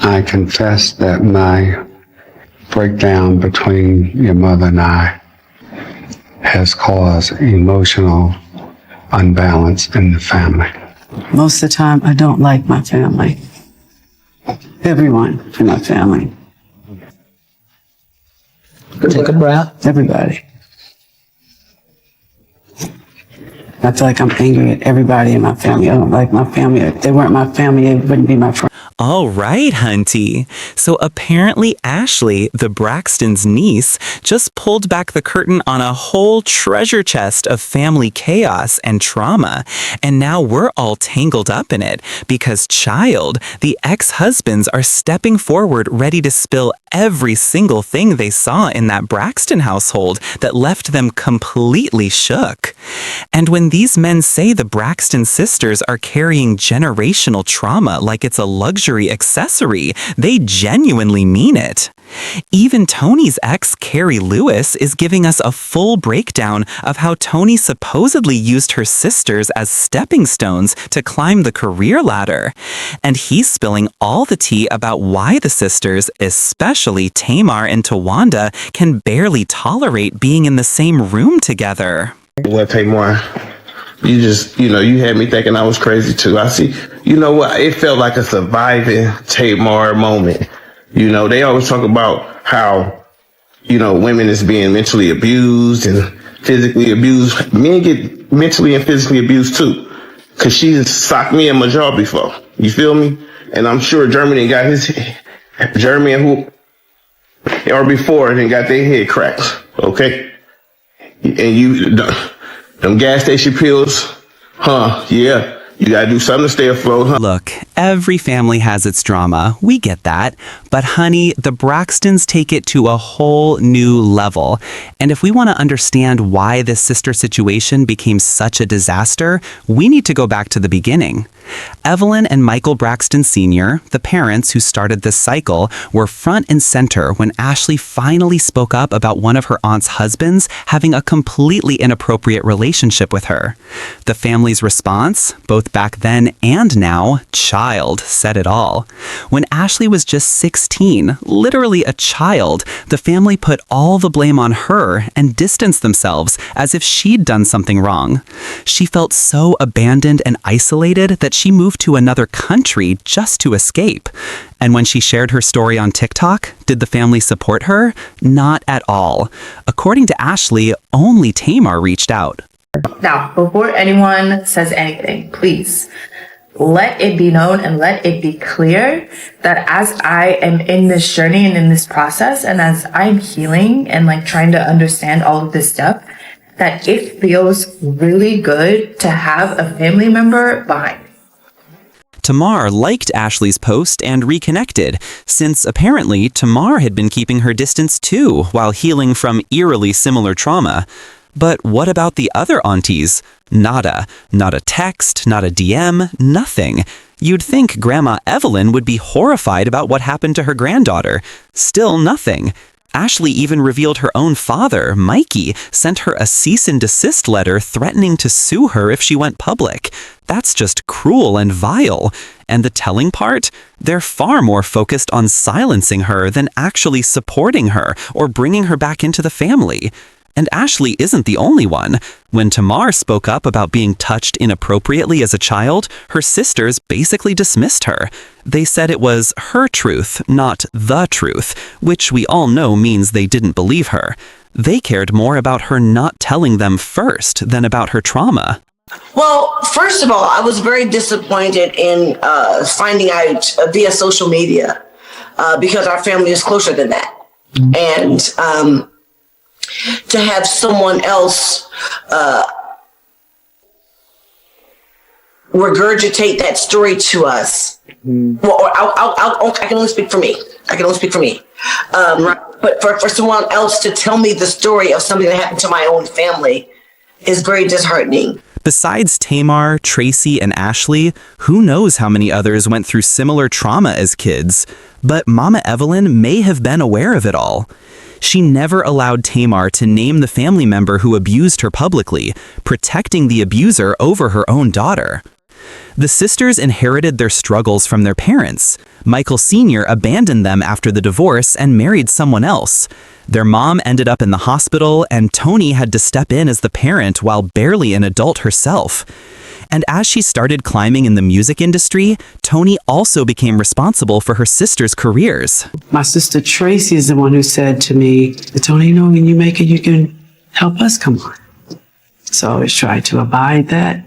I confess that my breakdown between your mother and I has caused emotional unbalance in the family. Most of the time, I don't like my family. Everyone in my family. Take a breath. Everybody. I feel like I'm angry at everybody in my family. I don't like my family. If they weren't my family, they wouldn't be my friends. All right, Hunty. So apparently Ashley, the Braxton's niece, just pulled back the curtain on a whole treasure chest of family chaos and trauma. And now we're all tangled up in it because Child, the ex-husbands, are stepping forward ready to spill every single thing they saw in that Braxton household that left them completely shook. And when these men say the Braxton sisters are carrying generational trauma like it's a luxury accessory, they genuinely mean it. Even Tony's ex, Carrie Lewis, is giving us a full breakdown of how Tony supposedly used her sisters as stepping stones to climb the career ladder. And he's spilling all the tea about why the sisters, especially Tamar and Tawanda, can barely tolerate being in the same room together. Well, Tamar, you had me thinking I was crazy too. I see, what? It felt like a surviving Tamar moment. They always talk about how, women is being mentally abused and physically abused. Men get mentally and physically abused too. Cause she socked me in my jaw before. You feel me? And I'm sure Jeremy got before and got their head cracked. Okay. And them gas station pills, yeah. You gotta do something to stay afloat, huh? Look, every family has its drama. We get that. But honey, the Braxtons take it to a whole new level. And if we want to understand why this sister situation became such a disaster, we need to go back to the beginning. Evelyn and Michael Braxton Sr., the parents who started this cycle, were front and center when Ashley finally spoke up about one of her aunt's husbands having a completely inappropriate relationship with her. The family's response, both back then and now, Child, said it all. When Ashley was just 16, literally a child, the family put all the blame on her and distanced themselves as if she'd done something wrong. She felt so abandoned and isolated that she moved to another country just to escape. And when she shared her story on TikTok, did the family support her? Not at all. According to Ashley, only Tamar reached out. Now, before anyone says anything, please let it be known and let it be clear that as I am in this journey and in this process, and as I'm healing and trying to understand all of this stuff, that it feels really good to have a family member behind me. Tamar liked Ashley's post and reconnected, since apparently Tamar had been keeping her distance too while healing from eerily similar trauma. But what about the other aunties? Nada. Not a text, not a DM, nothing. You'd think Grandma Evelyn would be horrified about what happened to her granddaughter. Still nothing. Ashley even revealed her own father, Mikey, sent her a cease and desist letter threatening to sue her if she went public. That's just cruel and vile. And the telling part? They're far more focused on silencing her than actually supporting her or bringing her back into the family. And Ashley isn't the only one. When Tamar spoke up about being touched inappropriately as a child, her sisters basically dismissed her. They said it was her truth, not the truth, which we all know means they didn't believe her. They cared more about her not telling them first than about her trauma. Well, first of all, I was very disappointed in finding out via social media because our family is closer than that. And to have someone else regurgitate that story to us. Well, I can only speak for me. But for someone else to tell me the story of something that happened to my own family is very disheartening. Besides Tamar, Tracy, and Ashley, who knows how many others went through similar trauma as kids? But Mama Evelyn may have been aware of it all. She never allowed Tamar to name the family member who abused her publicly, protecting the abuser over her own daughter. The sisters inherited their struggles from their parents. Michael Sr. abandoned them after the divorce and married someone else. Their mom ended up in the hospital, and Toni had to step in as the parent while barely an adult herself. And as she started climbing in the music industry, Toni also became responsible for her sisters' careers. My sister Tracy is the one who said to me, Toni, you know, when you make it, you can help us come on. So I always tried to abide that.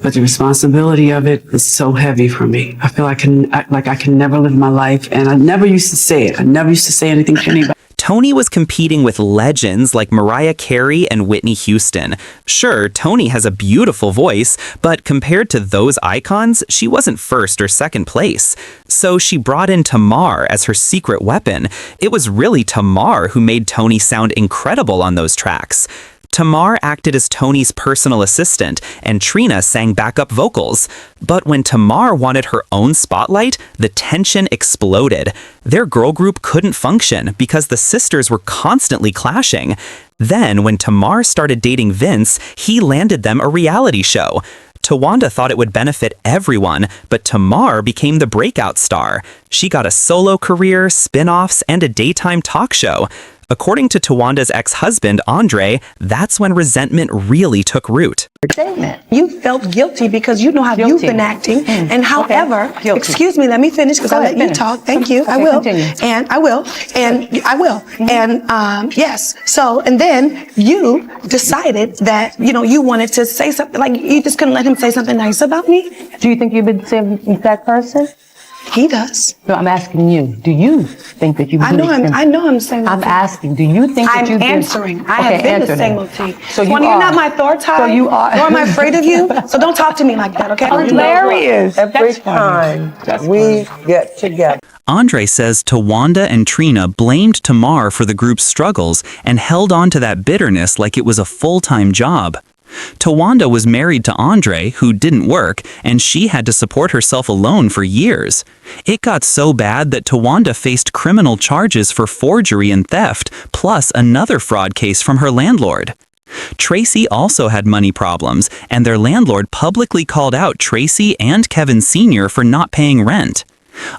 But the responsibility of it is so heavy for me. I feel I can never live my life. And I never used to say it. I never used to say anything to anybody. Toni was competing with legends like Mariah Carey and Whitney Houston. Sure, Toni has a beautiful voice, but compared to those icons, she wasn't first or second place. So she brought in Tamar as her secret weapon. It was really Tamar who made Toni sound incredible on those tracks. Tamar acted as Toni's personal assistant, and Trina sang backup vocals. But when Tamar wanted her own spotlight, the tension exploded. Their girl group couldn't function because the sisters were constantly clashing. Then, when Tamar started dating Vince, he landed them a reality show. Tawanda thought it would benefit everyone, but Tamar became the breakout star. She got a solo career, spin-offs, and a daytime talk show. According to Tawanda's ex-husband, Andre, that's when resentment really took root. You felt guilty because you know how you've been acting. And however, excuse me, let me finish because I let you talk. Thank you. I will. And I will. And I will. And yes. So, and then you decided that, you know, you wanted to say something, like you just couldn't let him say something nice about me. Do you think you've been the same exact person? He does. No, I'm asking you. Do you think that you've been I know I'm saying I'm asking. Do you think that you've been... I'm answering. I have been the same OT. So you you're not my Thor type. So you are. Nor am I afraid of you. So don't talk to me like that, okay? Hilarious. Every time we get together. Andre says Tawanda and Trina blamed Tamar for the group's struggles and held on to that bitterness like it was a full-time job. Tawanda was married to Andre, who didn't work, and she had to support herself alone for years. It got so bad that Tawanda faced criminal charges for forgery and theft, plus another fraud case from her landlord. Tracy also had money problems, and their landlord publicly called out Tracy and Kevin Sr. for not paying rent.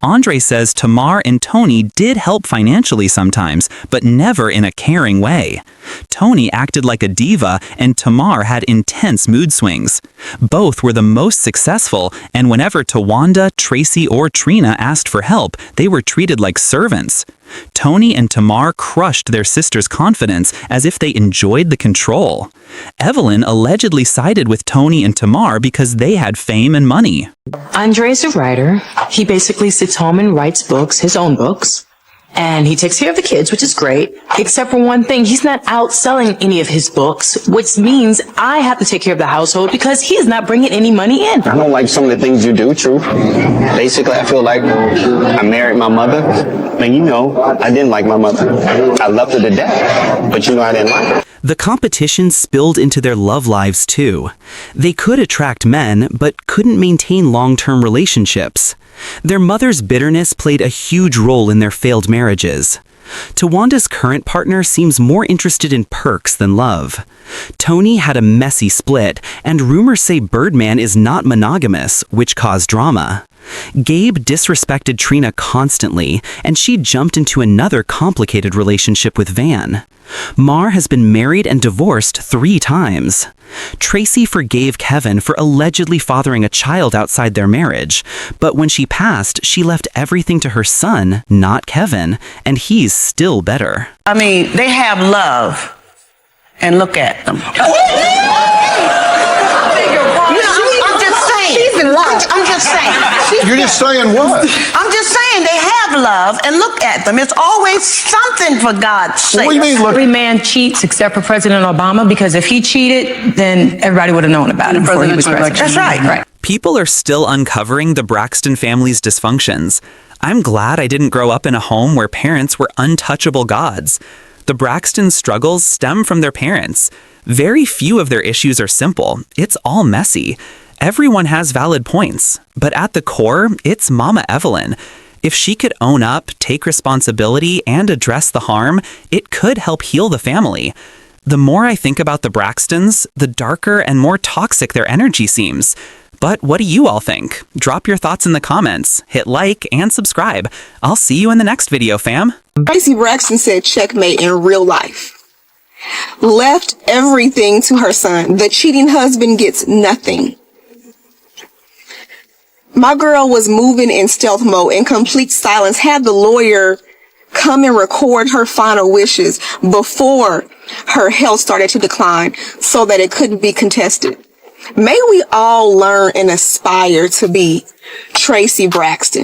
Andre says Tamar and Toni did help financially sometimes, but never in a caring way. Toni acted like a diva, and Tamar had intense mood swings. Both were the most successful, and whenever Tawanda, Tracy, or Trina asked for help, they were treated like servants. Toni and Tamar crushed their sister's confidence as if they enjoyed the control. Evelyn allegedly sided with Toni and Tamar because they had fame and money. Andre's a writer. He basically sits home and writes books, his own books. And he takes care of the kids, which is great. Except for one thing, he's not out selling any of his books, which means I have to take care of the household because he is not bringing any money in. I don't like some of the things you do, true. Basically, I feel like I married my mother. And you know, I didn't like my mother. I loved her to death, but you know I didn't like her. The competition spilled into their love lives too. They could attract men, but couldn't maintain long-term relationships. Their mother's bitterness played a huge role in their failed marriages. Tawanda's current partner seems more interested in perks than love. Toni had a messy split, and rumors say Birdman is not monogamous, which caused drama. Gabe disrespected Trina constantly, and she jumped into another complicated relationship with Van. Mar has been married and divorced 3 times. Tracy forgave Kevin for allegedly fathering a child outside their marriage, but when she passed, she left everything to her son, not Kevin, and he's still better. I mean, they have love, and look at them. I'm just saying. You're just saying what? I'm just saying they have love, and look at them. It's always something, for God's sake. What do you mean, look? Every man cheats except for President Obama, because if he cheated, then everybody would have known about it before he was president. That's right. People are still uncovering the Braxton family's dysfunctions. I'm glad I didn't grow up in a home where parents were untouchable gods. The Braxton struggles stem from their parents. Very few of their issues are simple. It's all messy. Everyone has valid points, but at the core, it's Mama Evelyn. If she could own up, take responsibility, and address the harm, it could help heal the family. The more I think about the Braxtons, the darker and more toxic their energy seems. But what do you all think? Drop your thoughts in the comments, hit like, and subscribe. I'll see you in the next video, fam. Tracy Braxton said checkmate in real life. Left everything to her son. The cheating husband gets nothing. My girl was moving in stealth mode, in complete silence, had the lawyer come and record her final wishes before her health started to decline so that it couldn't be contested. May we all learn and aspire to be Tracy Braxton.